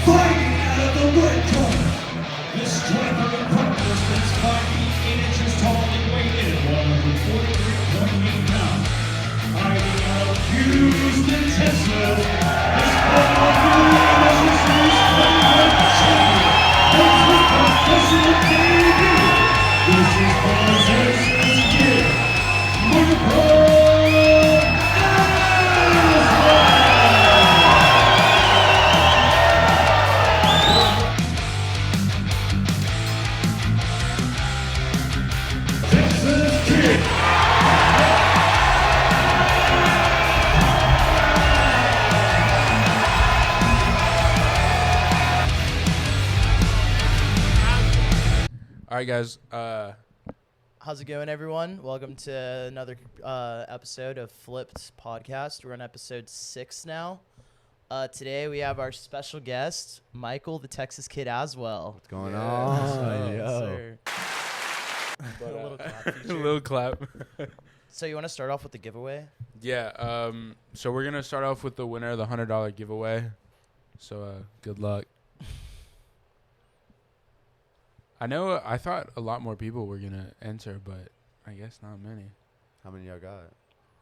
Fighting out of the red corner, the striker of partners that's 5 feet 8 inches tall and weighing in at 143.8 pounds. Fighting out of Houston, Texas, this former newly National Series Flyweight champion makes his professional debut. This is Buzz's kid, Michael All right, guys. How's it going, everyone? Welcome to another episode of Flipped Podcast. We're on episode 6 now. Today we have our special guest, Michael, the Texas Kid Aswell. What's going on? Yo. A little clap feature. A little clap. So you want to start off with the giveaway? Yeah. So we're gonna start off with the winner of the $100 giveaway. So good luck. I thought a lot more people were gonna enter, but I guess not many. How many y'all got?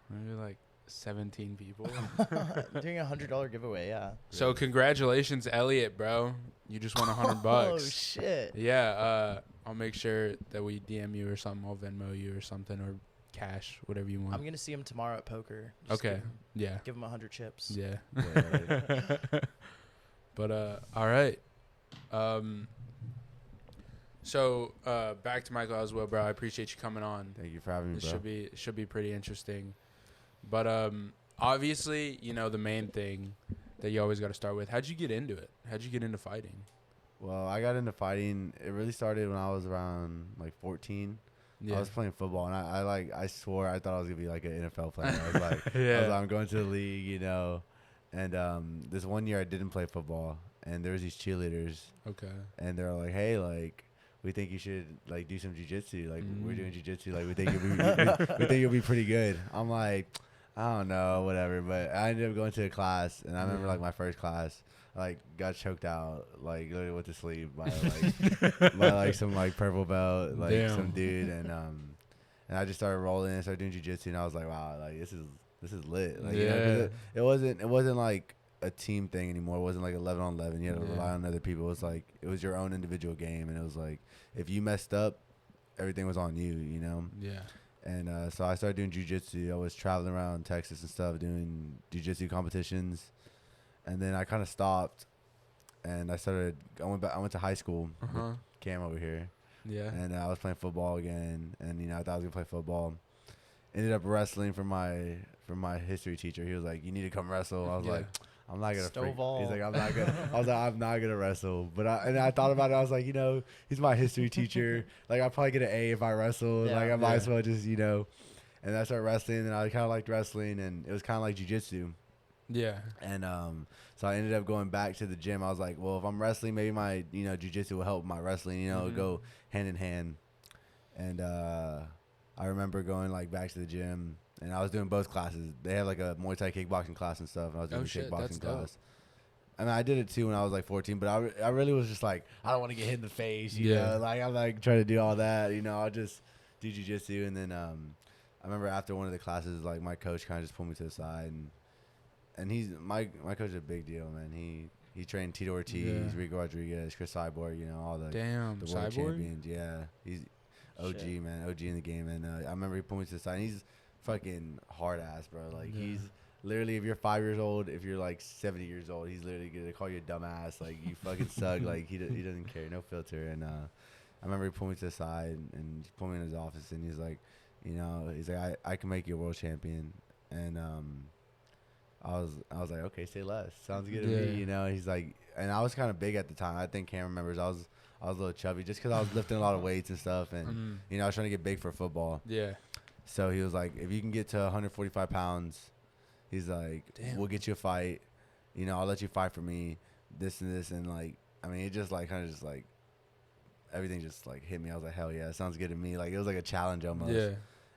Maybe like 17 people. Doing a $100 giveaway, yeah. So congratulations, Elliot, bro. You just won $100. Oh shit. Yeah. I'll make sure that we DM you or something. I'll Venmo you or something, or cash, whatever you want. I'm gonna see him tomorrow at poker. Just Okay. Yeah. Give him 100 chips. Yeah. Yeah. But all right. So back to Michael Aswell, bro. I appreciate you coming on. Thank you for having me, This bro. should be pretty interesting. But obviously, the main thing that you always got to start with. How'd you get into it? How'd you get into fighting? Well, I got into fighing. It really started when I was around like 14. Yeah. I was playing football, and I swore I thought I was gonna be like an NFL player. I was like, Yeah. I'm going to the league, And this one year I didn't play football, and there was these cheerleaders, Okay. and they're like, hey, like, we think you should like do some jiu-jitsu. Like we're doing jiu-jitsu. Like we think we think you'll be pretty good. I'm like, I don't know, whatever. But I ended up going to a class, and I remember like my first class, like got choked out, like literally went to sleep by like some like purple belt, like Damn. some dude, and I just started rolling and started doing jiu-jitsu, and I was like, wow, like this is lit. Like, Yeah. 'cause it wasn't like a team thing anymore. It wasn't like 11 on 11. You had to rely on other people. It was like it was your own individual game, and it was like if you messed up, everything was on you. Yeah. And so I started doing jiu-jitsu. I was traveling around Texas and stuff doing jiu-jitsu competitions, and then I kind of stopped, and I went to high school. Uh-huh. With Cam over here, Yeah. and I was playing football again, and I thought I was gonna play football. Ended up wrestling for my history teacher. He was like, "You need to come wrestle." I was like, I'm not gonna. Stovall. He's like, I'm not gonna. I was like, I'm not gonna wrestle. But I thought about it. I was like, he's my history teacher. Like, I'll probably get an A if I wrestle. Yeah. Like, I might as well just, And I started wrestling, and I kind of liked wrestling, and it was kind of like jiu-jitsu. Yeah. And so I ended up going back to the gym. I was like, well, if I'm wrestling, maybe my jiu-jitsu will help my wrestling. Go hand in hand. And I remember going like back to the gym. And I was doing both classes. They had like a Muay Thai kickboxing class and stuff. And I was doing the kickboxing class. I mean, I did it too when I was like 14. But I really was just like, I don't want to get hit in the face. You know? Like, I'm like trying to do all that. I'll just do jiu-jitsu. And then I remember after one of the classes, like my coach kind of just pulled me to the side. And he's my coach is a big deal, man. He trained Tito Ortiz, Rico Rodriguez, Chris Cyborg, all the Damn. the world Cyborg? champions. Yeah, he's OG, Shit. man, OG in the game. And I remember he pulled me to the side. And he's fucking hard ass, bro. Like he's literally, if you're 5 years old, if you're like 70 years old, he's literally gonna call you a dumbass. Like you fucking suck. Like he doesn't care, no filter. And I remember he pulled me to the side and he pulled me in his office, and he's like, he's like, I can make you a world champion. And I was like, okay, say less. Sounds good to me. He's like, and I was kind of big at the time. I think Cam remembers. I was a little chubby just because I was lifting a lot of weights and stuff, and I was trying to get big for football. Yeah. So he was like, if you can get to 145 pounds, he's like, we'll get you a fight. I'll let you fight for me, this and this. And like, I mean, it just like kind of just like everything just like hit me. I was like, hell yeah, sounds good to me. Like it was like a challenge almost. Yeah.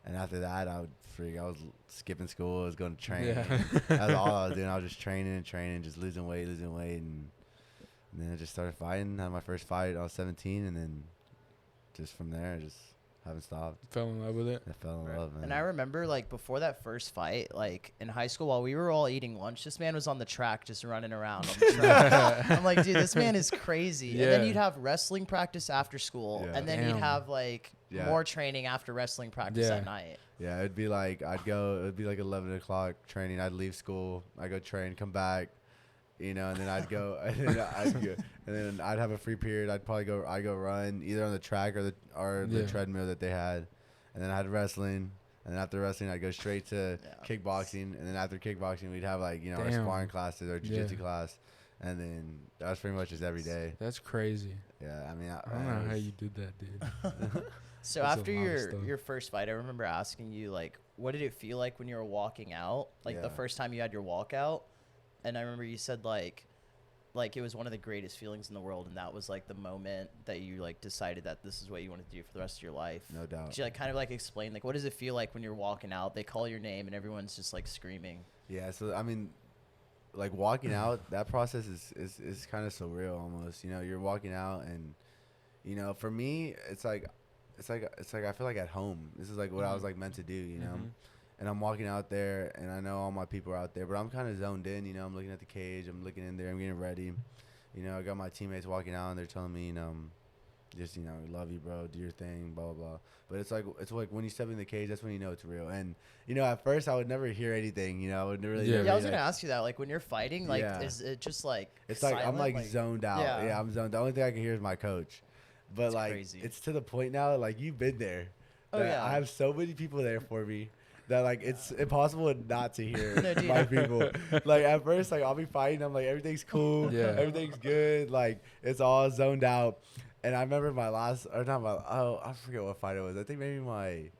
And after that, I was skipping school. I was going to train. Yeah. That's all I was doing. I was just training, just losing weight. And And then I just started fighting. Had my first fight. I was 17, and then just from there, I just haven't stopped. Fell in love with it. I fell in love, man. And I remember, like, before that first fight, like, in high school, while we were all eating lunch, this man was on the track just running around on the track. I'm like, dude, this man is crazy. And then Yeah. you'd have wrestling practice after school, Yeah. and then Damn. you'd have, like, Yeah. more training after wrestling practice Yeah. at night. Yeah, it'd be like it would be like 11 o'clock training. I'd leave school, I go train, come back, and then I'd go, and then I'd have a free period. I'd go run either on the track or the Yeah. treadmill that they had, and then I had wrestling, and then after wrestling I'd go straight to Yeah. kickboxing, and then after kickboxing we'd have like our Damn. sparring classes or jiu-jitsu Yeah. class, and then that was pretty much just every day. That's crazy. Yeah, I mean, I don't know how you did that, dude. So That's a after lot of stuff. your first fight, I remember asking you, like, what did it feel like when you were walking out? Like, the Yeah. first time you had your walkout? And I remember you said, like it was one of the greatest feelings in the world, and that was, like, the moment that you, like, decided that this is what you wanted to do for the rest of your life. No doubt. Could you, like, kind of, like, explain, like, what does it feel like when you're walking out? They call your name, and everyone's just, like, screaming. Yeah, so I mean, like walking out, that process is kind of surreal almost. You're walking out, and for me, it's like I feel like at home. This is like what I was like meant to do, Mhm. And I'm walking out there, and I know all my people are out there, but I'm kind of zoned in. I'm looking at the cage, I'm looking in there, I'm getting ready. I got my teammates walking out, and they're telling me, just love you, bro, do your thing, blah blah blah. But it's like when you step in the cage, that's when you know it's real. And at first I would never hear anything. I would really. Yeah. never Yeah, I was be gonna like- ask you that. Like, when you're fighting, like, Yeah. is it just, like, It's like I'm silent? like zoned out. Yeah. Yeah, I'm zoned. The only thing I can hear is my coach. But That's like crazy. it's to the point now, like you've been there. Oh, that yeah. I have so many people there for me that like it's impossible not to hear No, dude. my people. Like at first, like I'll be fighting, I'm like everything's cool, Yeah. everything's good, like it's all zoned out. And I remember I forget what fight it was. I think maybe my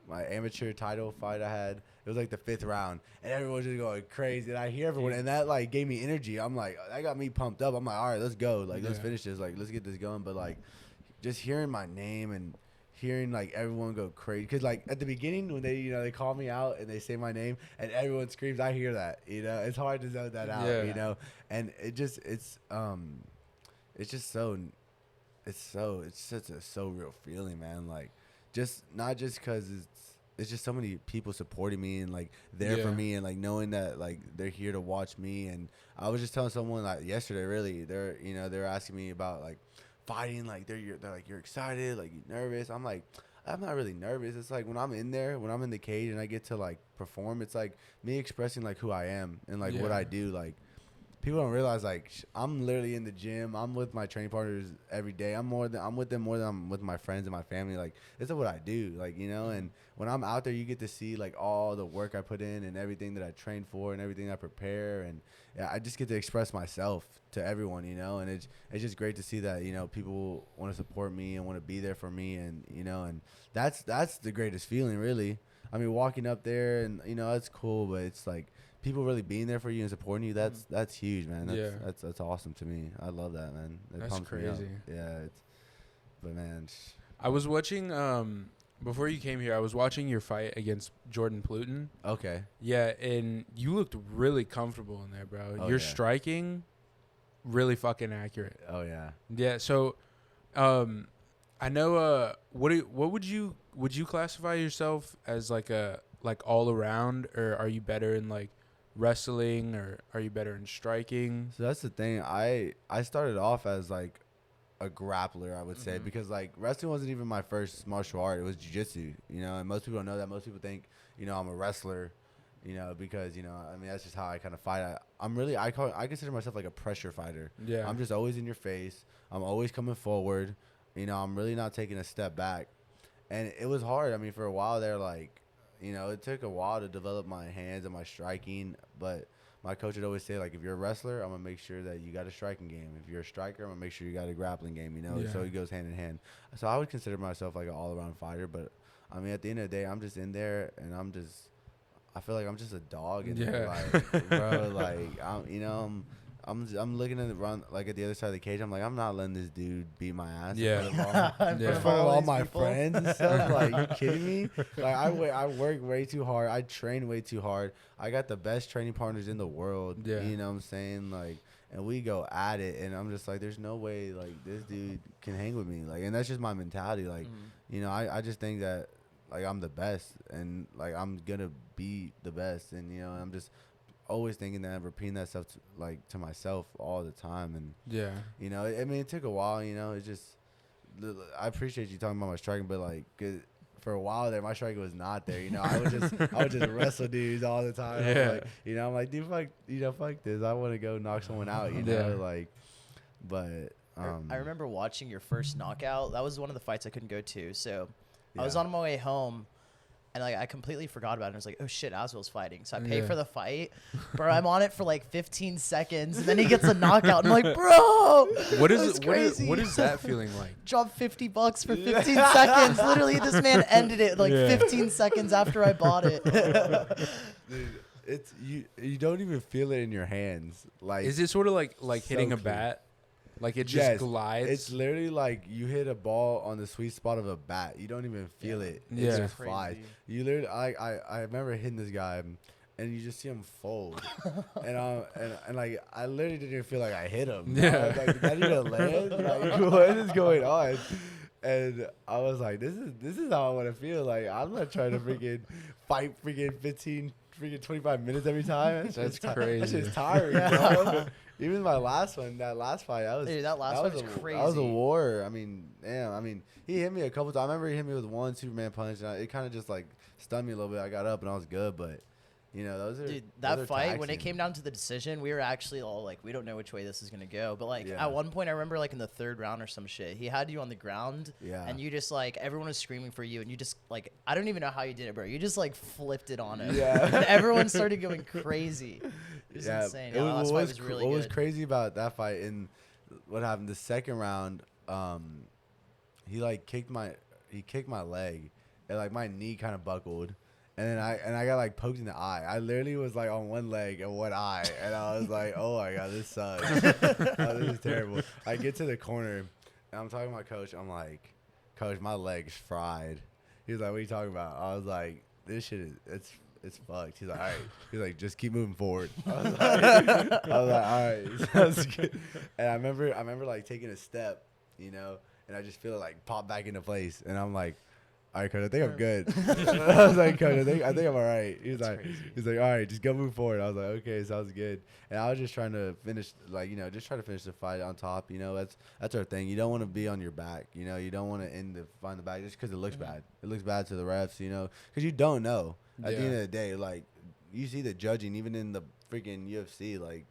amateur title fight I had. It was like the 5th round, and everyone was just going crazy. And I hear everyone, and that like gave me energy. I'm like, that got me pumped up. I'm like, all right, let's go. Like, let's Yeah. finish this. Like, let's get this going. But like, just hearing my name and hearing like everyone go crazy, because like at the beginning when they they call me out and they say my name and everyone screams, I hear that. It's hard to zone that out. Yeah. And it's such a so real feeling, man. Like, just not just because it's just so many people supporting me and like there for Yeah. me, and like knowing that like they're here to watch me. And I was just telling someone like yesterday, really, they're asking me about like fighting, like they're like, you're excited, like you nervous. I'm like, I'm not really nervous. It's like when I'm in the cage and I get to like perform, it's like me expressing like who I am and like what Yeah. I do. Like, people don't realize like I'm literally in the gym. I'm with my training partners every day. I'm with them more than I'm with my friends and my family. Like, this is what I do. Like, and when I'm out there, you get to see like all the work I put in and everything that I train for and everything I prepare. And yeah, I just get to express myself to everyone, and it's just great to see that, people want to support me and want to be there for me. And, and that's the greatest feeling, really. I mean, walking up there and, that's cool, but it's like, people really being there for you and supporting you, that's huge, man. That's awesome to me. I love that, man. It That's pumps me up. crazy. Yeah, but man, I was watching before you came here. I was watching your fight against Jordan Pluton. okay. Yeah, and you looked really comfortable in there, bro. Oh, Your yeah. striking, really fucking accurate. Oh yeah. Yeah. So, I know. What would you classify yourself as, like all around, or are you better in like wrestling, or are you better in striking? So that's the thing. I started off as like a grappler, I would say, Mhm. because like wrestling wasn't even my first martial art. It was jiu-jitsu, and most people don't know that. Most people think, I'm a wrestler, because, I mean, that's just how I kind of fight. I consider myself like a pressure fighter. Yeah. I'm just always in your face. I'm always coming forward. I'm really not taking a step back. And it was hard. I mean, for a while there, like, it took a while to develop my hands and my striking. But my coach would always say, like, if you're a wrestler, I'm going to make sure that you got a striking game. If you're a striker, I'm going to make sure you got a grappling game, Yeah. So it goes hand in hand. So I would consider myself like an all-around fighter. But, I mean, at the end of the day, I'm just in there, and I feel like I'm just a dog in there. Like, bro, like, I'm looking at at the other side of the cage. I'm like, I'm not letting this dude beat my ass. Yeah. In front of all, In Yeah. in front of all these my people. friends and stuff. Like, you kidding me? Like, I work way too hard. I train way too hard. I got the best training partners in the world. Yeah. You know what I'm saying? Like, and we go at it, and I'm just like, there's no way like this dude can hang with me, like, and that's just my mentality, like, you know, I just think that like I'm the best, and like I'm gonna be the best, and you know, I'm just always thinking that and repeating that stuff to myself all the time, and Yeah. you know, I mean, it took a while, you know, it's just I appreciate you talking about my striking, but like for a while there, my striking was not there. You know, I would just wrestle dudes all the time. Yeah. Like, you know, I'm like, dude, fuck this. I want to go knock someone out. You know, like, but I remember watching your first knockout. That was one of the fights I couldn't go to. So I was Yeah. on my way home, and like I completely forgot about it. I was like, oh shit, Aswell's fighting. So I paid Yeah. for the fight. Bro, I'm on it for like 15 seconds, and then he gets a knockout. I'm like, bro, What that's is crazy. what is that feeling like? Dropped $50 for 15 seconds. Literally, this man ended it like Yeah. 15 seconds after I bought it. dude, it's you don't even feel it in your hands. Like, Is it sort of like so hitting a clean. bat? Like it just yes, glides? It's literally like you hit a ball on the sweet spot of a bat. You don't even feel it. It Yeah. just flies. Crazy. You literally, I remember hitting this guy, and you just see him fold, and like I literally didn't even feel like I hit him. Yeah. I was like, did that even land? Like, what is going on? And I was like, this is how I want to feel. Like, I'm not trying to freaking fight freaking 25 minutes every time. That's That crazy. shit's tiring, bro. Even my last fight, that last fight, Dude, that last fight was That was a crazy. war. I mean, damn. I mean, he hit me a couple times. I remember he hit me with one Superman punch, and it kind of just like stunned me a little bit. I got up and I was good, but you know, those are Dude, those that are fight, when it taxing. came down to the decision, we were actually all like, we don't know which way this is going to go. But like Yeah. at one point, I remember like in the third round or some shit, he had you on the ground. Yeah. And you just like, everyone was screaming for you. And you just like, I don't even know how you did it, bro. You just like flipped it on him. Yeah. And everyone started going crazy. It was insane. It Yeah, that last fight was was really what good. was crazy about that fight and what happened the second round, he like kicked my leg, and like my knee kind of buckled, and then I got like poked in the eye. I literally was like on one leg and one eye, and I was like, oh my god, this sucks. Oh, this is terrible. I get to the corner, and I'm talking to my coach. I'm like, coach, my leg's fried. He was like, what are you talking about? I was like, this shit is it's fucked. He's like, all right. He's like, just keep moving forward. I was like, all right, sounds good. And I remember like taking a step, you know, and I just feel it like pop back into place, and I'm like, all right, coach, I think I'm good. I was like, coach, I think I'm all right. He's like, all right, just go move forward. I was like, okay, sounds good. And I was just trying to finish, like, you know, just try to finish the fight on top. You know, that's our thing. You don't want to be on your back. You know, you don't want to end the fight on the back just because it looks bad. It looks bad to the refs. You know, because you don't know. At the end of the day, like, you see the judging even in the freaking UFC, like.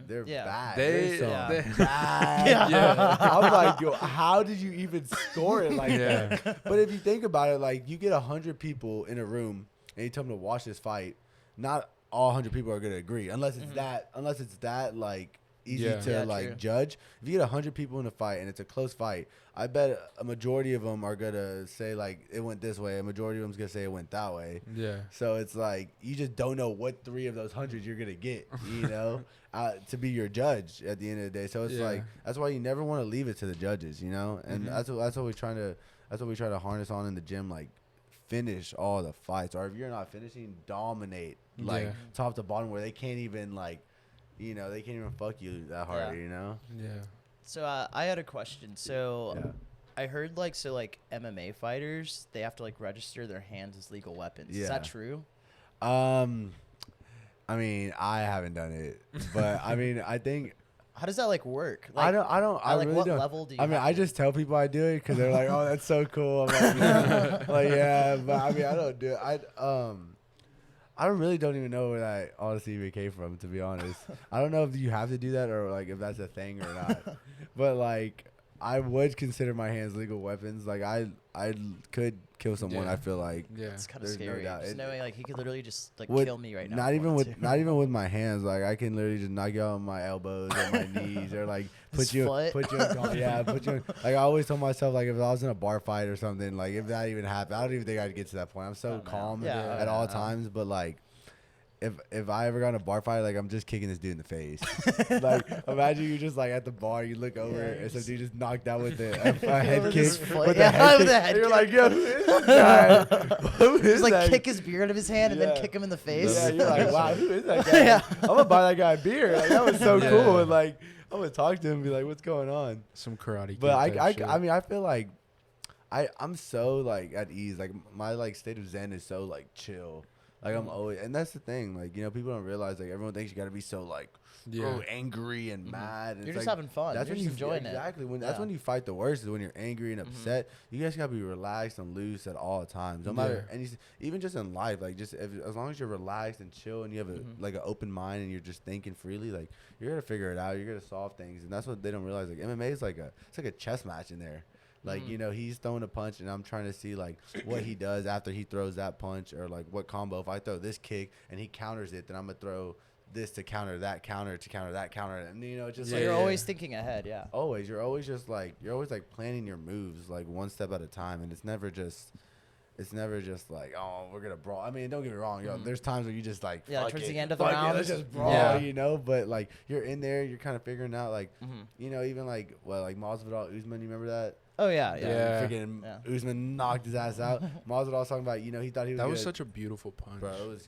They're bad. They- They're yeah. so bad. Yeah. I'm like, yo, how did you even score it like Yeah. that? But if you think about it, like, you get 100 people in a room and you tell them to watch this fight, not all 100 people are gonna agree unless it's that like easy Yeah. to Yeah, like true. judge. If you get 100 people in a fight and it's a close fight, I bet a majority of them are gonna say like it went this way. A majority of them's gonna say it went that way. Yeah. So it's like you just don't know what 3 of those 100 you're gonna get, you know, to be your judge at the end of the day. So it's Yeah. like that's why you never want to leave it to the judges, you know. And that's what we try to harness on in the gym, like finish all the fights, or if you're not finishing, dominate like Yeah. top to bottom where they can't even like, you know, they can't even fuck you that hard, Yeah. you know. Yeah. So I had a question. So Yeah. I heard like MMA fighters, they have to like register their hands as legal weapons. Is Yeah. that true? I mean, I haven't done it, but I mean, I think How does that like work? I Like, like really what don't. level do you I mean, have I to? just tell people I do it because they're like, "Oh, that's so cool." I'm like, yeah. Like, yeah, but I mean, I don't do it. I don't even know where that honestly even came from, to be honest. I don't know if you have to do that or like if that's a thing or not. But like, I would consider my hands legal weapons. Like, I could kill someone. Yeah. I feel like. Yeah. It's kind of There's no scary. doubt. Just It- knowing like he could literally just like With- kill me right now. Not if he even wanted with to. not even with my hands. Like I can literally just knock you out on my elbows or my knees or like His foot. put you in, yeah, put you in, like I always tell myself, like if I was in a bar fight or something, like if that even happened, I don't even think I'd get to that point. I'm so Oh, no. calm Yeah. at all Yeah. times, but like if I ever got in a bar fight, like I'm just kicking this dude in the face. Like imagine you just like at the bar, you look over and some dude just knocked out with a head With kick. his foot. With Yeah, a head with kick. a head And you're kick. like, yo, who is this guy? Who is Just like that? kick his beard out of his hand and then Yeah. kick him in the face. Yeah, you're like, wow, who is that guy? Yeah. I'm gonna buy that guy a beer. Like that was so Yeah. cool. And like I'm gonna talk to him and be like, what's going on? Some karate. But kid type shit. I mean I feel like I'm so like at ease. Like my like state of zen is so like chill. Like I'm always, and that's the thing. Like people don't realize like everyone thinks you gotta be so like angry and mad. And You're it's just like, having fun. That's You're when just enjoying it. exactly when that's when you fight the worst is when you're angry and upset. You guys gotta be relaxed and loose at all times. No matter even just in life, like just as long as you're relaxed and chill and you have a like an open mind and you're just thinking freely, like you're gonna figure it out. You're gonna solve things, and that's what they don't realize. Like MMA is it's like a chess match in there. Like, he's throwing a punch, and I'm trying to see, like, what he does after he throws that punch, or, like, what combo. If I throw this kick and he counters it, then I'm going to throw this to counter that counter to counter that counter. And, just So like. you're always thinking ahead, yeah. Always. You're always just, like, planning your moves, like, one step at a time. And it's never just like, oh, we're going to brawl. I mean, don't get me wrong. Yo, there's times where you just, like, Yeah, fuck towards it, the end of the fuck it, round. let's just brawl, Yeah. But, like, you're in there. You're kind of figuring out, like, even, like, like Masvidal Usman, you remember that? Oh, yeah. Yeah. Freaking Usman knocked his ass out. Masvidal was talking about, he thought he was that was gonna- such a beautiful punch. Bro, it was,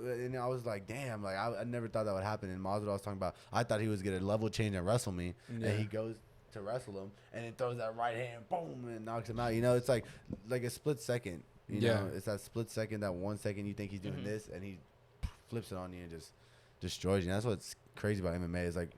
and I was like, damn, like, I never thought that would happen. And Masvidal was talking about, I thought he was going to level change and wrestle me. Yeah. And he goes to wrestle him, and then throws that right hand, boom, and knocks him out. It's like a split second. Yeah. It's that split second, that 1 second you think he's doing this, and he flips it on you and just destroys you. And that's what's crazy about MMA is, like,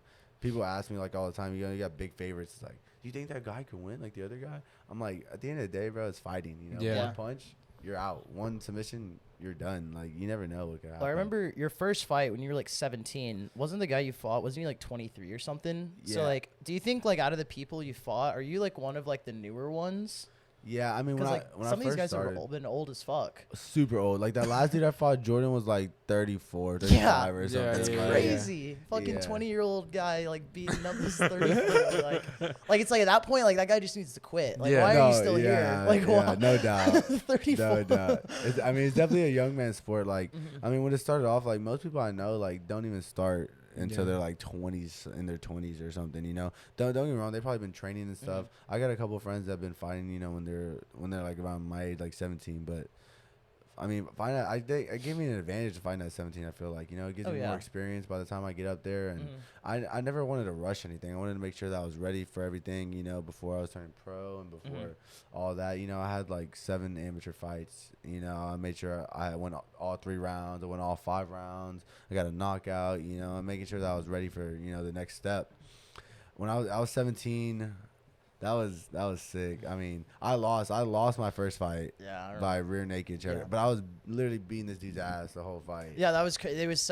people ask me, like, all the time, you got big favorites. It's like, do you think that guy could win like the other guy? I'm like, at the end of the day, bro, it's fighting. Yeah. One punch, you're out. One submission, you're done. Like, you never know what could happen. Well, I remember your first fight when you were like 17. Wasn't the guy you fought? Wasn't he like 23 or something? So Yeah. like, do you think like out of the people you fought, are you like one of like the newer ones? Yeah, I mean, when Because I like when some I of these first guys started, have been old as fuck. super old. Like that last dude I fought, Jordan was like 34, 35 Yeah. or Yeah, something. That's yeah, crazy. Fucking Yeah. 20-year-old guy like beating up this 34. like it's like at that point, like that guy just needs to quit. Like, Yeah. why are you No, still yeah, here? Like, yeah, why? no doubt. 34. No doubt. I mean, it's definitely a young man's sport. Like, Mm-hmm. I mean, when it started off, like most people I know, like don't even start until Yeah. they're like 20s, in their 20s or something. Don't get me wrong. They've probably been training and stuff. Mm-hmm. I got a couple of friends that have been fighting. When they're like around my age, like 17. But I mean, it gave me an advantage to find at 17. I feel like it gives Oh, me yeah. more experience by the time I get up there, and Mhm. I never wanted to rush anything. I wanted to make sure that I was ready for everything. Before I was turning pro and before all that. I had like 7 amateur fights. I made sure I went all 3 rounds. I went all 5 rounds. I got a knockout. And making sure that I was ready for the next step. When I was 17. That was sick. I mean, I lost my first fight Yeah. by rear naked choke, Yeah. but I was literally beating this dude's ass the whole fight. Yeah, that was that was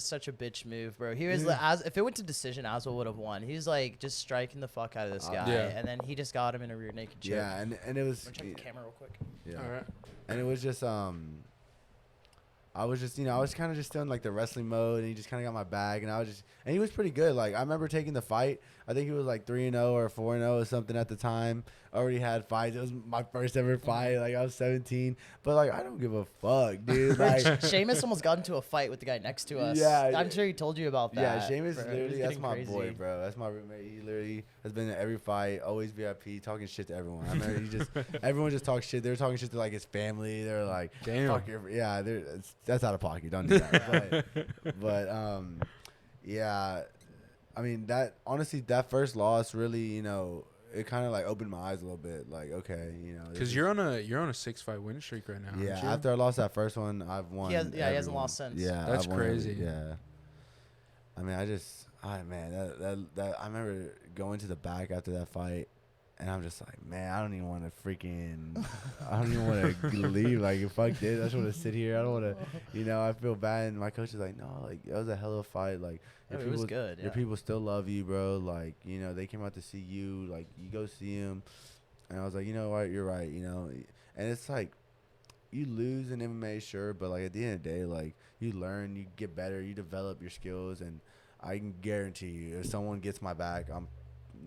such a bitch move, bro. He was if it went to decision, Aswell would have won. He was like just striking the fuck out of this guy, Yeah. and then he just got him in a rear naked choke. Yeah, and it was I'm gonna check the camera real quick. yeah, All right. and it was just I was just I was kind of just still in like the wrestling mode, and he just kind of got my bag, and he was pretty good. Like I remember taking the fight. I think he was like 3-0 or 4-0 or something at the time. Already had fights. It was my first ever fight. Like I was 17, but like I don't give a fuck, dude. Like Sheamus almost got into a fight with the guy next to us. Yeah, I'm sure he told you about that. yeah, Sheamus bro. He was literally that's getting my crazy. boy, bro. That's my roommate. He literally has been in every fight, always VIP, talking shit to everyone. I remember everyone just talks shit. They were talking shit to like his family. They were like, Damn. fuck your, yeah, that's out of pocket. Don't do that. but yeah. I mean honestly that first loss really it kind of like opened my eyes a little bit. Like okay, Because you're on a 6-fight win streak right now. yeah. aren't you? After I lost that first one, I've won. He hasn't everyone. lost since. Yeah, That's I've won crazy. Yeah. I mean, that I remember going to the back after that fight, and I'm just like, man, I don't even want to leave. Like, fuck this. I just want to sit here. I don't want to, I feel bad. And my coach is like, no, like, it was a hell of a fight. Like, It was good. your people still love you, bro. Like, they came out to see you. Like, you go see them. And I was like, you know what? You're right, And it's like, you lose in MMA, sure, but like at the end of the day, like you learn, you get better, you develop your skills, and I can guarantee you, if someone gets my back,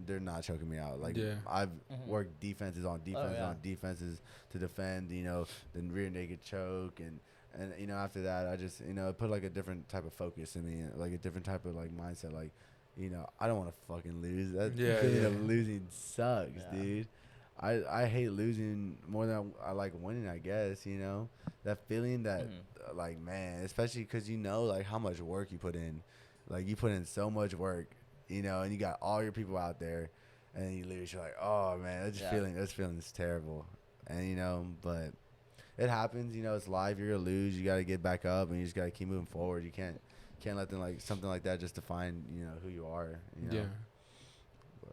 they're not choking me out. Like I've worked defenses on defenses yeah. on defenses to defend, the rear naked choke, and And after that, I just it put like a different type of focus in me, like a different type of like mindset. Like, I don't want to fucking lose. That Yeah, feeling yeah. of losing sucks, Yeah. dude. I hate losing more than I like winning. I guess that feeling that like, man, especially because like how much work you put in, like you put in so much work, and you got all your people out there, and then you lose. You're like, oh man, that feeling is terrible, and but. It happens, it's life. You're gonna lose. You gotta get back up, and you just gotta keep moving forward. You can't let them like something like that just define who you are. Yeah. Do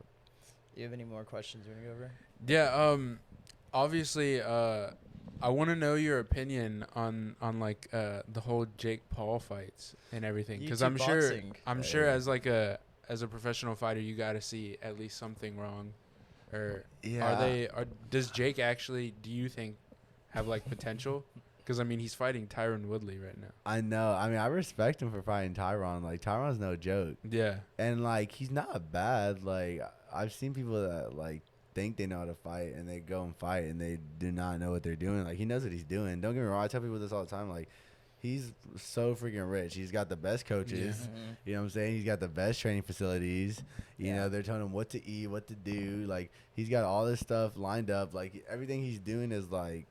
you have any more questions you want to go over? Yeah. Obviously, I want to know your opinion on like the whole Jake Paul fights and everything, because I'm sure as like as a professional fighter, you got to see at least something wrong, or does Jake actually, do you think, have like potential? Because I mean, he's fighting Tyron Woodley right now. I know. I mean, I respect him for fighting Tyron. Like, Tyron's no joke. Yeah. And like, he's not bad. Like, I've seen people that like think they know how to fight, and they go and fight, and they do not know what they're doing. Like, he knows what he's doing. Don't get me wrong. I tell people this all the time. Like, he's so freaking rich. He's got the best coaches. Yeah. Mm-hmm. You know what I'm saying? He's got the best training facilities. You know, they're telling him what to eat, what to do. Like, he's got all this stuff lined up. Like, everything he's doing is like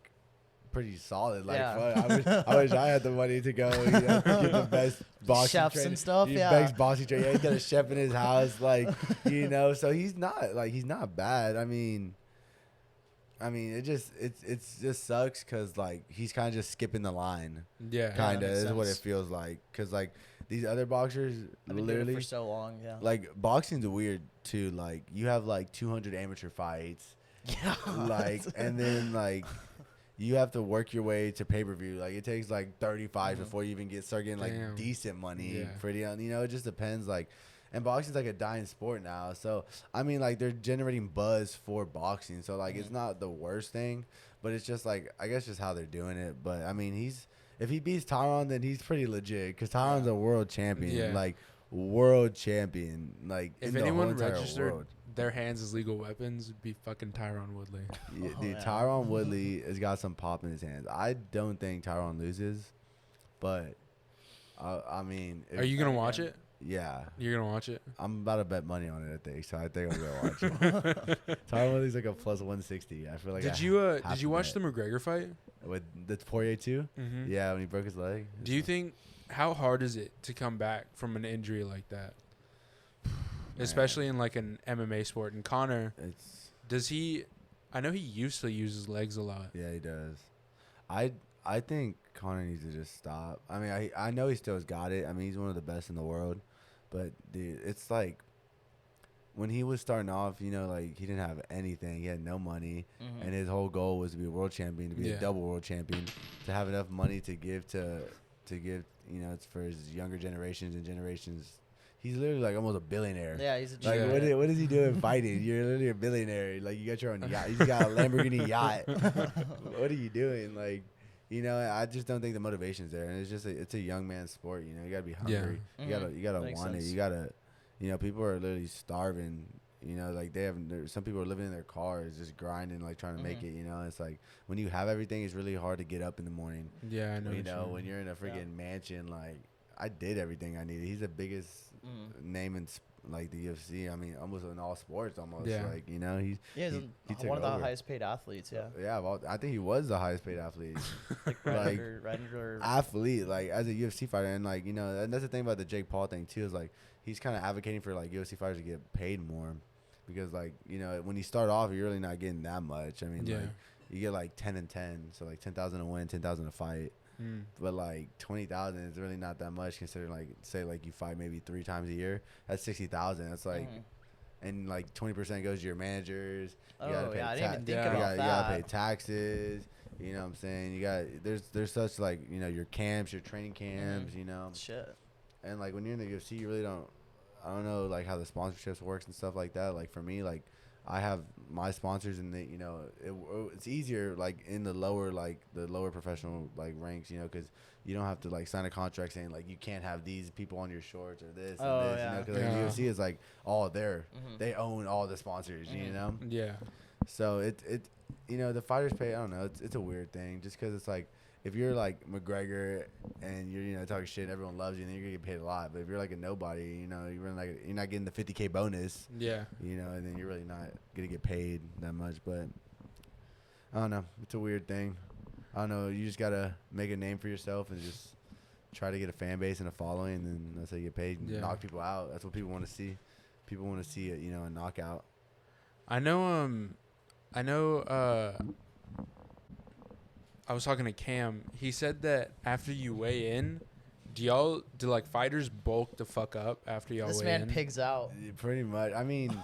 pretty solid. Like, I wish I had the money to go, get the best boxing chefs training. and stuff. Best boxing training. Yeah, he's got a chef in his house. Like, so he's not bad. I mean, it just sucks because like he's kind of just skipping the line. Yeah. Kind of makes is what it sense. feels like. Because like these other boxers, I've been doing it literally for so long. Yeah. like boxing's weird too. Like you have like 200 amateur fights. Yeah. Like, and then like you have to work your way to pay-per-view. Like it takes like 35 before you even start getting like Damn. decent money. Yeah. Pretty, it just depends. Like, and boxing's like a dying sport now. So I mean, like they're generating buzz for boxing. So like it's not the worst thing, but it's just like I guess just how they're doing it. But I mean, if he beats Tyron, then he's pretty legit because Tyron's a world champion. Yeah. Like world champion. Like If in the whole anyone entire registered world. their hands as legal weapons, it'd be fucking Tyron Woodley. Yeah, Oh, dude, yeah. Tyron Woodley has got some pop in his hands. I don't think Tyron loses, but I mean, Are you gonna watch it? Yeah, You're gonna watch it? I'm about to bet money on it. I think so. I think I'm gonna watch it. Tyron Woodley's like a plus 160. I feel like. Did you watch the McGregor fight? with the Poirier too? Mm-hmm. Yeah, when he broke his leg. Do you think, how hard is it to come back from an injury like that? Especially in like an MMA sport. And Connor, I know he used to use his legs a lot. Yeah, he does. I think Connor needs to just stop. I mean, I know he still's got it. I mean, he's one of the best in the world. But, dude, it's like when he was starting off, like he didn't have anything. He had no money. Mhm. And his whole goal was to be a world champion, to be a double world champion, to have enough money to give it's for his younger generations and generations. He's literally like almost a billionaire. Yeah, he's a Like, cheater. what is he doing fighting? You're literally a billionaire. Like, you got your own yacht. You got a Lamborghini yacht. What are you doing? Like, I just don't think the motivation's there. And it's a young man's sport. You gotta be hungry. Yeah. You gotta Makes want sense. it. You gotta, people are literally starving. Like some people are living in their cars, just grinding, like trying to make it. It's like when you have everything, it's really hard to get up in the morning. Yeah, I know. When you're in a freaking mansion, like I did everything I needed. He's the biggest name in like the UFC. I mean, almost in all sports, almost. Yeah. Like He's he took one of the over. highest paid athletes. Yeah. Yeah, well, I think he was the highest paid athlete. Like Like, right under. Athlete, like as a UFC fighter, and like and that's the thing about the Jake Paul thing too, is like he's kind of advocating for like UFC fighters to get paid more, because like when you start off, you're really not getting that much. I mean, Yeah. like you get like 10 and 10, so like 10,000 a win, 10,000 a fight. But like 20,000 is really not that much, considering like say like you fight maybe 3 times a year. That's 60,000. That's like, and like 20% goes to your managers. You gotta Oh pay yeah, I didn't even think Yeah. about you that. gotta pay taxes. You know what I'm saying? You got there's such like your camps, your training camps. Shit. And like when you're in the UFC, you really don't. I don't know like how the sponsorships works and stuff like that. Like for me, like I have my sponsors, and it's easier like in the lower professional like ranks, because you don't have to like sign a contract saying like you can't have these people on your shorts or this Oh, and this, yeah. because Yeah. UFC is like all there. They own all the sponsors, Yeah. So the fighters pay. I don't know. It's a weird thing, just because it's like if you're like McGregor and you're talking shit, everyone loves you, and then you're gonna get paid a lot. But if you're like a nobody, you're not getting the 50K bonus. Yeah. And then you're really not gonna get paid that much. But I don't know. It's a weird thing. I don't know. You just gotta make a name for yourself and just try to get a fan base and a following, and then that's how you get paid and knock people out. That's what people want to see. People want to see a knockout. I know. I was talking to Cam. He said that after you weigh in, do like fighters bulk the fuck up after y'all This weigh man in? pigs out. Yeah, pretty much. I mean,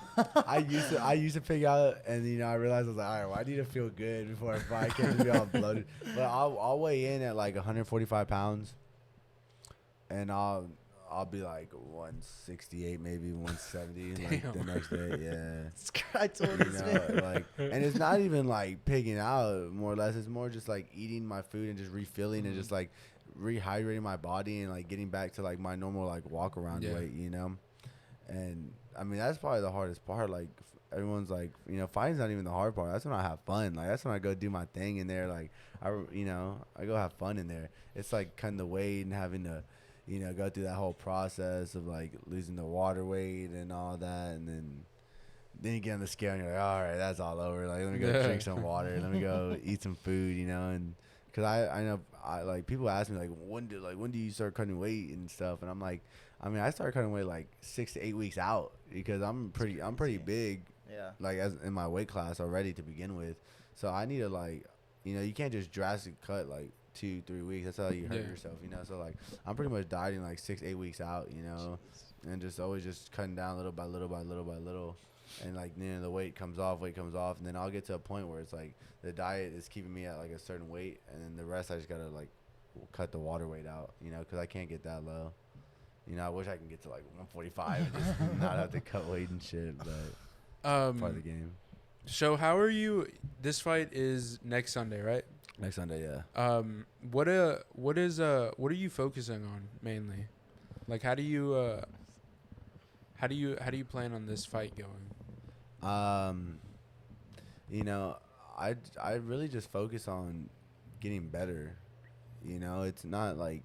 I used to pig out, and I realized I was like, all right, well, I need to feel good before I fight. I can't just be all bloated. But I'll weigh in at like 145 pounds, and I'll be like 168, maybe 170 like the next day. Yeah. I told this man. And it's not even like pigging out, more or less. It's more just like eating my food and just refilling and just like rehydrating my body and like getting back to like my normal like walk around weight, And I mean, that's probably the hardest part. Like everyone's like, fighting's not even the hard part. That's when I have fun. Like that's when I go do my thing in there. Like I go have fun in there. It's like cutting the weight and having to go through that whole process of like losing the water weight and all that, and then you get on the scale and you're like, all right, that's all over. Like, let me go drink some water. Let me go eat some food, and because I know like people ask me like when do you start cutting weight and stuff, and I'm like, I mean, I started cutting weight like 6 to 8 weeks out because I'm pretty big, like as in my weight class already to begin with, so I need to like, you can't just drastically cut like 2-3 weeks. That's how you hurt yourself, So like I'm pretty much dieting like 6-8 weeks out, and just always just cutting down little by little by little by little, and like the weight comes off, and then I'll get to a point where it's like the diet is keeping me at like a certain weight, and then the rest I just gotta like cut the water weight out, because I can't get that low. I wish I can get to like 145 and just not have to cut weight and shit, but part of the game. So how are you? This fight is next Sunday, right? Next Sunday, yeah. What are you focusing on mainly? Like, how do you plan on this fight going? I really just focus on getting better. It's not like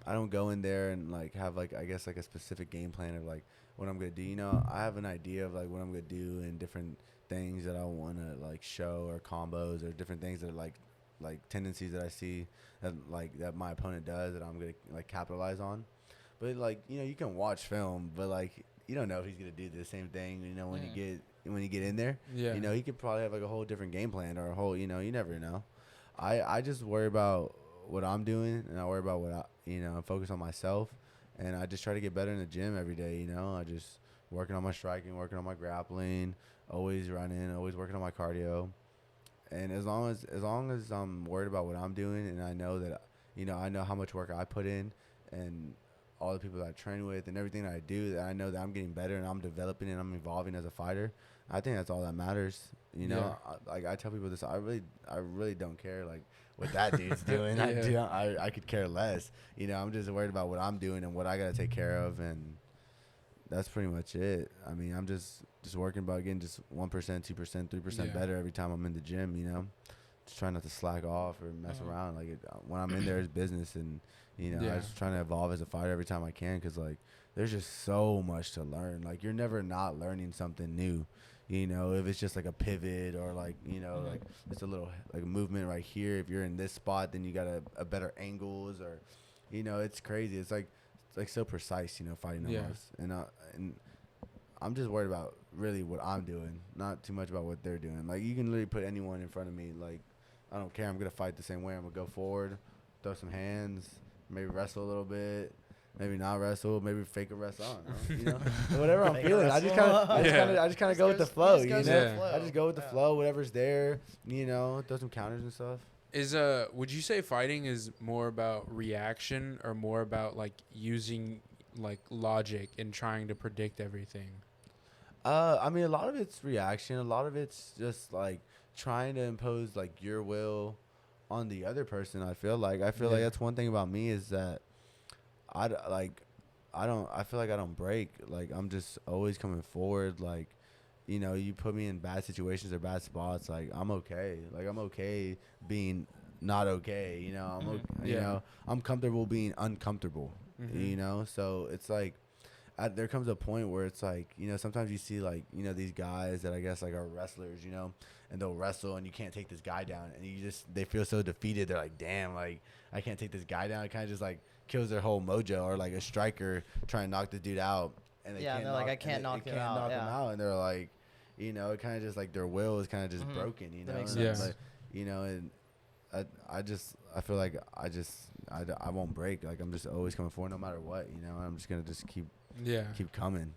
I don't go in there and like have like I guess like a specific game plan of like what I'm gonna do. I have an idea of like what I'm gonna do and different things that I want to like show or combos or different things that are like tendencies that I see that my opponent does that I'm gonna like capitalize on. But like you can watch film, but like you don't know if he's gonna do the same thing. When you get in there, he could probably have like a whole different game plan or a whole you never know. I just worry about what I'm doing, and I worry about what I focus on myself, and I just try to get better in the gym every day. I just working on my striking, working on my grappling, always running, always working on my cardio. And as long as I'm worried about what I'm doing, and I know that I know how much work I put in, and all the people that I train with, and everything that I do, that I know that I'm getting better and I'm developing and I'm evolving as a fighter. I think that's all that matters. I tell people this. I really don't care like what that dude's doing. I could care less. I'm just worried about what I'm doing and what I gotta take care of, and that's pretty much it. I mean, I'm just working about getting just 1%, 2%, 3% better every time I'm in the gym. Just trying not to slack off or mess around. Like when I'm in there, it's business, and I just trying to evolve as a fighter every time I can, because like there's just so much to learn. Like you're never not learning something new. If it's just like a pivot or like like just a little like movement right here. If you're in this spot, then you got a better angles, or it's crazy. It's like so precise, fighting almost. And I'm just worried about really what I'm doing, not too much about what they're doing. Like you can literally put anyone in front of me. Like I don't care. I'm gonna fight the same way. I'm gonna go forward, throw some hands, maybe wrestle a little bit, maybe not wrestle, maybe fake a wrestle. I don't know, whatever I'm feeling. I just kind of go with the flow. I just go with the flow. Whatever's there, throw some counters and stuff. Would you say fighting is more about reaction or more about like using like logic and trying to predict everything? I mean, a lot of it's reaction. A lot of it's just like trying to impose like your will on the other person. I feel like that's one thing about me, is that I feel like I don't break. Like I'm just always coming forward. Like, you put me in bad situations or bad spots, like I'm okay. Like I'm okay being not okay. You know, you Yeah. know, I'm comfortable being uncomfortable. You know, so it's like there comes a point where it's like, you know, sometimes you see like, you know, these guys that I guess like are wrestlers, you know, and they'll wrestle and you can't take this guy down, and they feel so defeated. They're like, damn, like I can't take this guy down. It kind of just like kills their whole mojo. Or like a striker trying to knock the dude out, and Yeah, and they're like, I can't knock him out. Yeah. and they're like, you know, it kind of just like their will is kind of just broken, you know. That makes And sense. like, you know, and I feel like I won't break. Like I'm just always coming forward no matter what, you know. I'm just gonna just keep coming.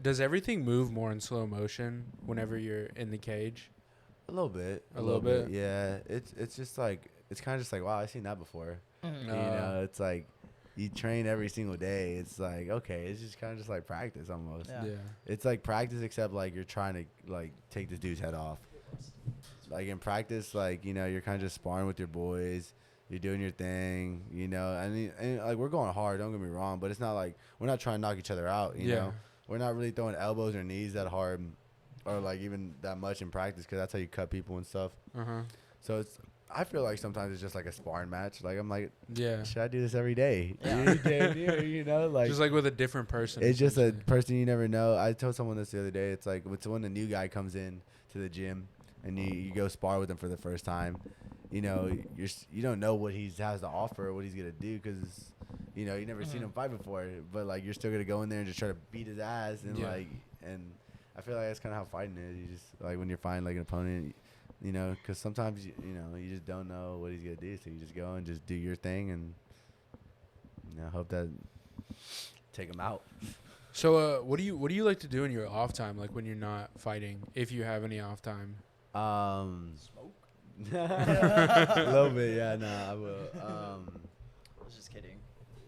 Does everything move more in slow motion whenever you're in the cage? A little bit. A little bit? Yeah. It's just like, it's kind of just like, wow, I've seen that before. Mm-hmm. You know, it's like you train every single day. It's like, okay, it's just kind of just like practice almost. Yeah. It's like practice, except like you're trying to like take this dude's head off. Like in practice, like, you know, you're kind of just sparring with your boys. You're doing your thing, you know. And like we're going hard, don't get me wrong, but it's not like we're not trying to knock each other out, you know. We're not really throwing elbows or knees that hard, or like even that much in practice, because that's how you cut people and stuff. So I feel like sometimes it's just like a sparring match. Like I'm like, should I do this every day? You know, like just like with a different person. It's just a person you never know. I told someone this the other day. It's like it's when a new guy comes in to the gym and you go spar with him for the first time. You know, you don't know what he has to offer or what he's gonna do, because you know you never seen him fight before. But like you're still gonna go in there and just try to beat his ass, and and I feel like that's kind of how fighting is. You just like when you're fighting like an opponent, you know, because sometimes you know you just don't know what he's gonna do, so you just go and just do your thing and you know hope that take him out. So what do you like to do in your off time, like when you're not fighting, if you have any off time? Smoke. A little bit, yeah. No, I will. I was just kidding.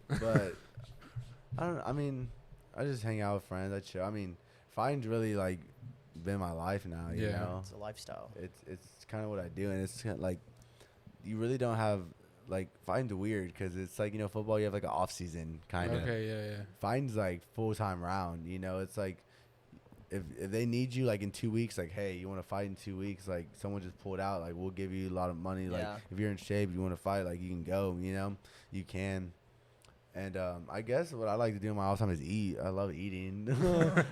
But I don't. I mean, I just hang out with friends. I chill. I mean, fighting's really like been my life now. You know, It's a lifestyle. it's kind of what I do, and it's kind of like you really don't have like fighting's weird, because it's like, you know, football you have like an off season kind of. Okay, yeah. Fighting's like full time round. You know, it's like. If they need you like in 2 weeks, like, hey, you want to fight in 2 weeks, like someone just pulled out, like we'll give you a lot of money. Like if you're in shape, you want to fight, like you can go, you know, you can. And I guess what I like to do in my off time is eat. I love eating.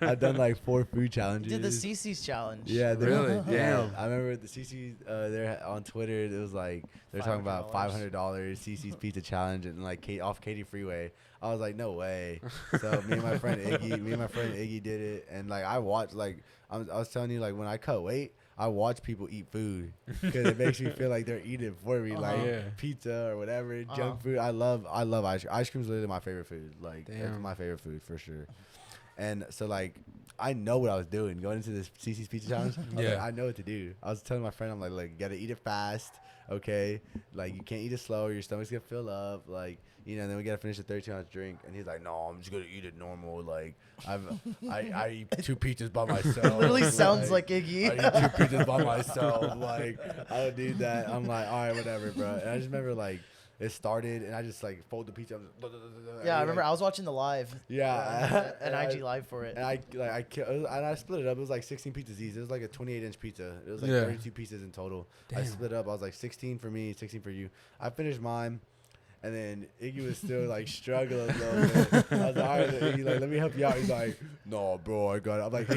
I've done like 4 food challenges. You did the CC's challenge. Yeah, really? Damn. I remember the CC's. They're on Twitter. It was like they're talking about $500 CC's pizza challenge, and like off Katy Freeway. I was like, no way. So me and my friend Iggy did it, and like I watched, like I was telling you, like when I cut weight, I watch people eat food because it makes me feel like they're eating for me, like pizza or whatever, junk food. I love ice cream. Ice cream is literally my favorite food. Like it's my favorite food for sure. And so like I know what I was doing going into this CC's pizza challenge. I was like, I know what to do. I was telling my friend, I'm like you gotta eat it fast, okay? Like you can't eat it slow, or your stomach's gonna fill up. Like, you know, and then we gotta finish a 32-ounce drink. And he's like, no, I'm just gonna eat it normal. Like I eat 2 pizzas by myself. Literally sounds like Iggy. I eat 2 pizzas by myself. Like I don't need that. I'm like, all right, whatever, bro. And I just remember like it started, and I just like fold the pizza. Yeah, I remember I was watching the live. Yeah, an IG live for it. And I split it up. It was like 16 pizzas each. It was like a 28-inch pizza. It was like 32 pieces in total. Damn. I split it up. I was like 16 for me, 16 for you. I finished mine, and then Iggy was still like struggling a little bit. I was like, all right, Iggy, like let me help you out. He's like, no, bro, I got it. I'm like,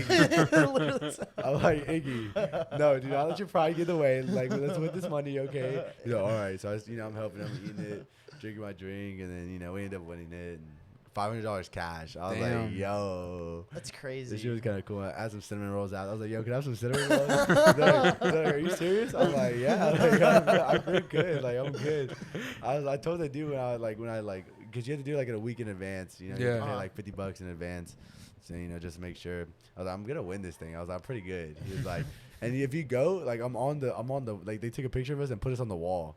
Iggy, no, dude, I'll let your pride get away. Like, let's win this money, okay? He's like, all right. So I'm helping him, eating it, drinking my drink, and then we ended up winning it. And $500 cash. I was like, yo. That's crazy. This shit was kind of cool. I had some cinnamon rolls out. I was like, yo, can I have some cinnamon rolls? He's like, are you serious? I'm like, yeah. Like, I'm pretty good. Like, I'm good. I told the dude because you have to do like it a week in advance. You know, you have to pay like $50 in advance. So, you know, just to make sure. I was like, I'm going to win this thing. I was like, I'm pretty good. He was like, and if you go, like, I'm on the, like, they took a picture of us and put us on the wall.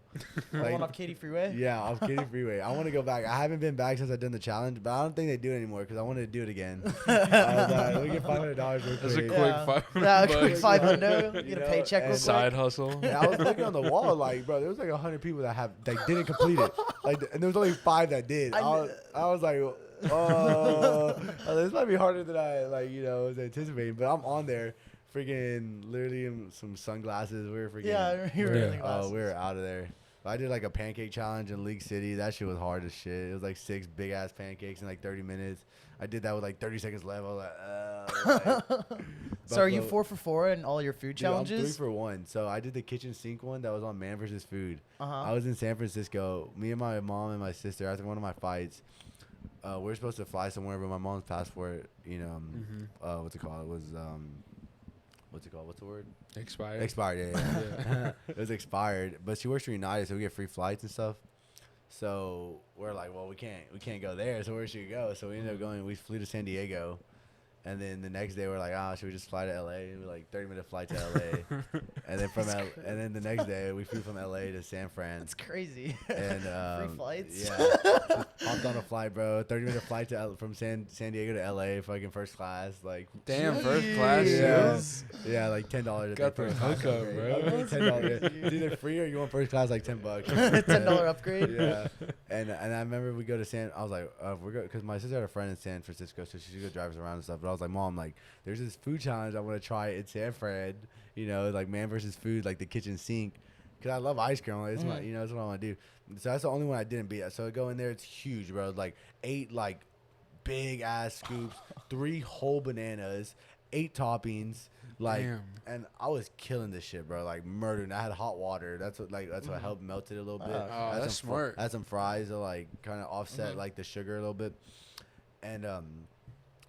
Like, off Katy Freeway? Yeah, off Katy Freeway. I want to go back. I haven't been back since I've done the challenge, but I don't think they do it anymore because I wanted to do it again. I was like, let me get $500 real quick. That's a quick $500. Yeah, a quick $500. You Get know, a paycheck real quick. Side hustle. And I was looking on the wall, like, bro, there was like 100 people that didn't complete it. Like, and there was only 5 that did. I was like, oh, this might be harder than I, like, you know, was anticipating. But I'm on there freaking literally in some sunglasses. We were freaking. Yeah, you were wearing the glasses. We were out of there. I did like a pancake challenge in League City. That shit was hard as shit. It was like 6 big ass pancakes in like 30 minutes. I did that with like 30 seconds left. I was like, So are you 4 for 4 in all your food Dude, I'm challenges? 3 for 1. So I did the kitchen sink one that was on Man vs. Food. Uh-huh. I was in San Francisco. Me and my mom and my sister, after one of my fights, we were supposed to fly somewhere, but my mom's passport, what's it called? It was, what's it called? What's the word? Expired. Expired, yeah. It was expired, but she works for United, so we get free flights and stuff. So we're like, well, we can't go there. So where should we go? So we ended up going. We flew to San Diego, and then the next day we're like, should we just fly to LA? And we're like 30-minute flight to LA, and then and then the next day we flew from LA to San Fran. That's crazy. And Free flights. Yeah, hopped on a flight, bro. 30-minute flight from San Diego to LA, fucking first class. Like, Damn, first class. yeah, like $10. Got the hookup, bro. $10. It's either free or you want first class, like $10. $10 upgrade. Yeah, and I remember we go to I was like, we're going because my sister had a friend in San Francisco, so she could drive us around and stuff. But I was like, Mom, like, there's this food challenge I want to try in San Fran. Like Man vs. Food, like the kitchen sink. Cause I love ice cream. Like, it's my, that's what I want to do. So that's the only one I didn't beat. So I go in there, it's huge, bro. Like 8 like big ass scoops, 3 whole bananas, 8 toppings. Like, Damn. and I was killing this shit, bro. Like murdering. I had hot water. That's what helped melt it a little bit. Oh, that's smart. I had some fries to like kind of offset like the sugar a little bit, and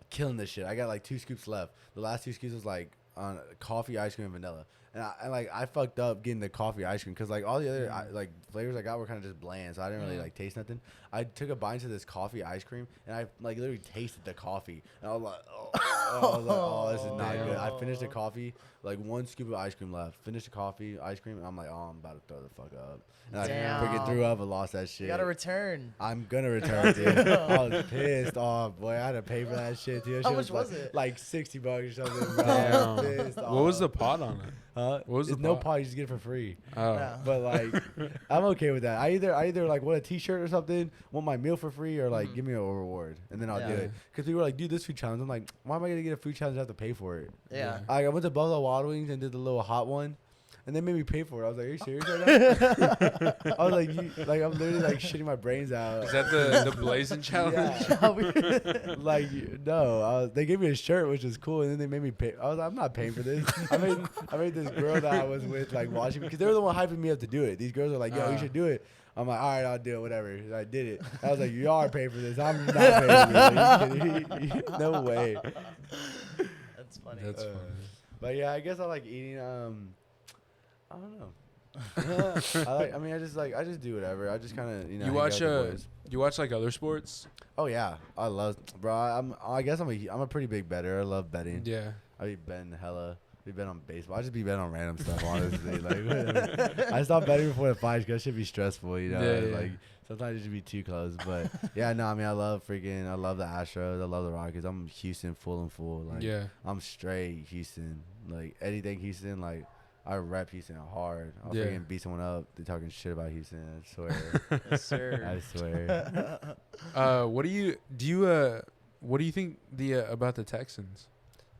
killing this shit. I got like 2 scoops left. The last 2 scoops was like on coffee, ice cream, and vanilla. And I fucked up getting the coffee ice cream because like all the other like flavors I got were kind of just bland, so I didn't really like taste nothing. I took a bite to this coffee ice cream and I like literally tasted the coffee and I was like, oh, this is not good. I finished the coffee, like 1 scoop of ice cream left. Finished the coffee, ice cream, and I'm like, I'm about to throw the fuck up. And I freaking threw up and lost that shit. You gotta return. I'm gonna return, dude. I was pissed off, boy. I had to pay for that shit too. How much was it? Like $60 or something, bro. Damn. Pissed What off. was the pot on it? What was the no pot? pot? You just get it for free. Oh. Yeah. But like, I'm okay with that. I either like want a T-shirt or something, want my meal for free, or like give me a reward, and then I'll do it. Because people were like, "Dude, this food challenge." I'm like, "Why am I gonna get a food challenge? I have to pay for it." Yeah. I went to Buffalo Wild Wings and did the little hot one, and they made me pay for it. I was like, "Are you serious right now?" I was like, I'm literally like shitting my brains out. Is that the blazing challenge? Yeah. Like, no, they gave me a shirt, which was cool, and then they made me pay. I was like, I'm not paying for this. I made this girl that I was with like watching me because they were the one hyping me up to do it. These girls are like, yo, you should do it. I'm like, all right, I'll do it, whatever. And I did it. I was like, you are paying for this. I'm not paying for this. Are you kidding? No way. That's funny. That's funny. But yeah, I guess I like eating. I don't know. I just do whatever. I just kind of You watch like other sports? Oh yeah, I love, bro. I guess I'm a pretty big bettor. I love betting. Yeah. I be betting hella. We bet on baseball. I just be betting on random stuff, honestly. Like, I stopped betting before the fights because it should be stressful, you know. Yeah. Like sometimes it should be too close, but yeah, no. I mean, I love the Astros. I love the Rockets. I'm Houston full. Like, Yeah. I'm straight Houston. Like anything Houston, like. I rep Houston hard. I'll freaking beat someone up. They're talking shit about Houston. I swear. Yes, sir. I swear. What do you think about the Texans?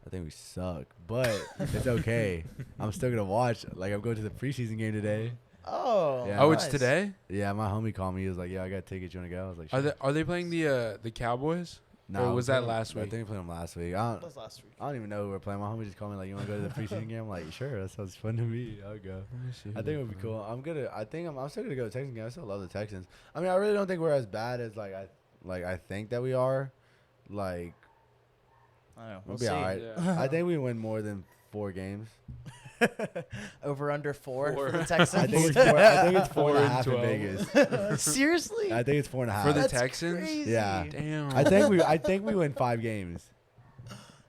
I think we suck, but it's okay. I'm still gonna watch. Like I'm going to the preseason game today. Oh. Yeah, Oh, nice. it's today? Yeah, my homie called me. He was like, "Yeah, I got tickets. You wanna go?" I was like, sure. Are they playing the Cowboys? No, or was that last I week? think we played them last week. That was last week. I don't even know who we're playing. My homie just called me like, "You wanna go to the preseason game?" I'm like, "Sure, that sounds fun to me. I'll go." I think it would be cool. I'm still gonna go to the Texans game. I still love the Texans. I mean, I really don't think we're as bad as I think that we are. Like, I don't know. we'll We'll be see. all right. Yeah. I think we win more than 4 games. Over under 4 4. for the Texans. I think it's 4 and a half in 12. Vegas. Seriously? I think it's 4.5. For the That's Texans? crazy. Yeah. Damn. I think we win 5 games.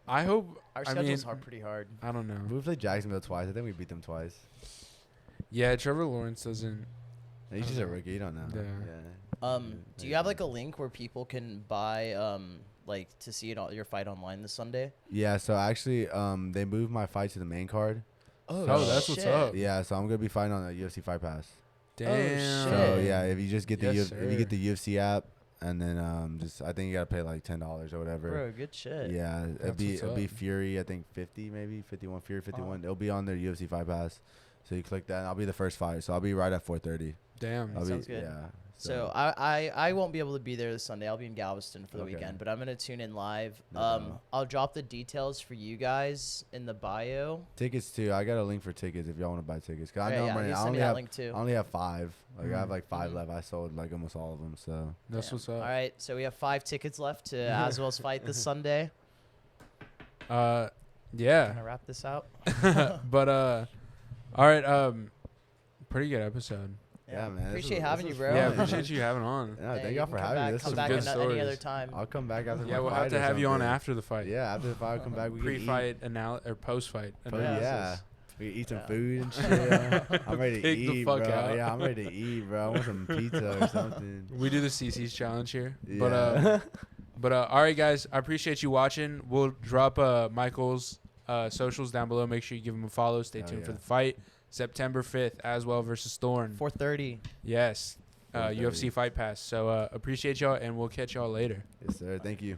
I hope. Our I schedule's mean, pretty hard. I don't know. We played Jacksonville twice. I think we beat them twice. Yeah, Trevor Lawrence doesn't. He's just a rookie. You don't know. Yeah. Do you have like a link where people can buy like to see your fight online this Sunday? Yeah. So actually, they moved my fight to the main card. Oh, that's what's shit. up. Yeah. So I'm gonna be fighting on a UFC Fight Pass. Damn. shit. So yeah, if you just get the Yes, if you get the UFC app and then just I think you gotta pay like $10 or whatever. Bro, good shit. Yeah, That's it'll what's be up. Fury. I think 50 maybe 51 Fury 51. It'll be on their UFC Fight Pass. So you click that, and I'll be the first fight. So I'll be right at 4:30. Damn. I'll Sounds be, good. Yeah. So I won't be able to be there this Sunday. I'll be in Galveston for the Okay. weekend, but I'm gonna tune in live. No problem. I'll drop the details for you guys in the bio. Tickets too. I got a link for tickets if y'all want to buy tickets. Cause I Right, know yeah, I'm running. you I send me only that have link too. I only have 5. Like I have like 5 Mhm. left. I sold like almost all of them. So That's Yeah. what's up. All right, so we have 5 tickets left to Aswell's fight this Sunday. Yeah. Gonna wrap this out. But all right. Pretty good episode. yeah, man. Appreciate having you, was bro. fun. Yeah, appreciate you having on. Yeah, Hey, thank you y'all can for come having me. back, This come was back good any stories. other time. I'll come back after. Yeah, my we'll fight have to or have you on something. after the fight. Yeah, after the fight, I'll come back. We can eat. Pre-fight or post-fight But analysis. yeah. We can eat some Yeah. food and shit. I'm ready to Pig the eat, fuck bro. out. Yeah, I'm ready to eat, bro. I want some pizza or something. We do the CC's challenge here. Yeah. But all right, guys. I appreciate you watching. We'll drop Michael's socials down below. Make sure you give him a follow. Stay Oh, tuned for yeah. the fight. September 5th, Aswell versus Thorn. 4:30. Yes. 4:30. UFC Fight Pass. So appreciate y'all, and we'll catch y'all later. Yes, sir. Thank you.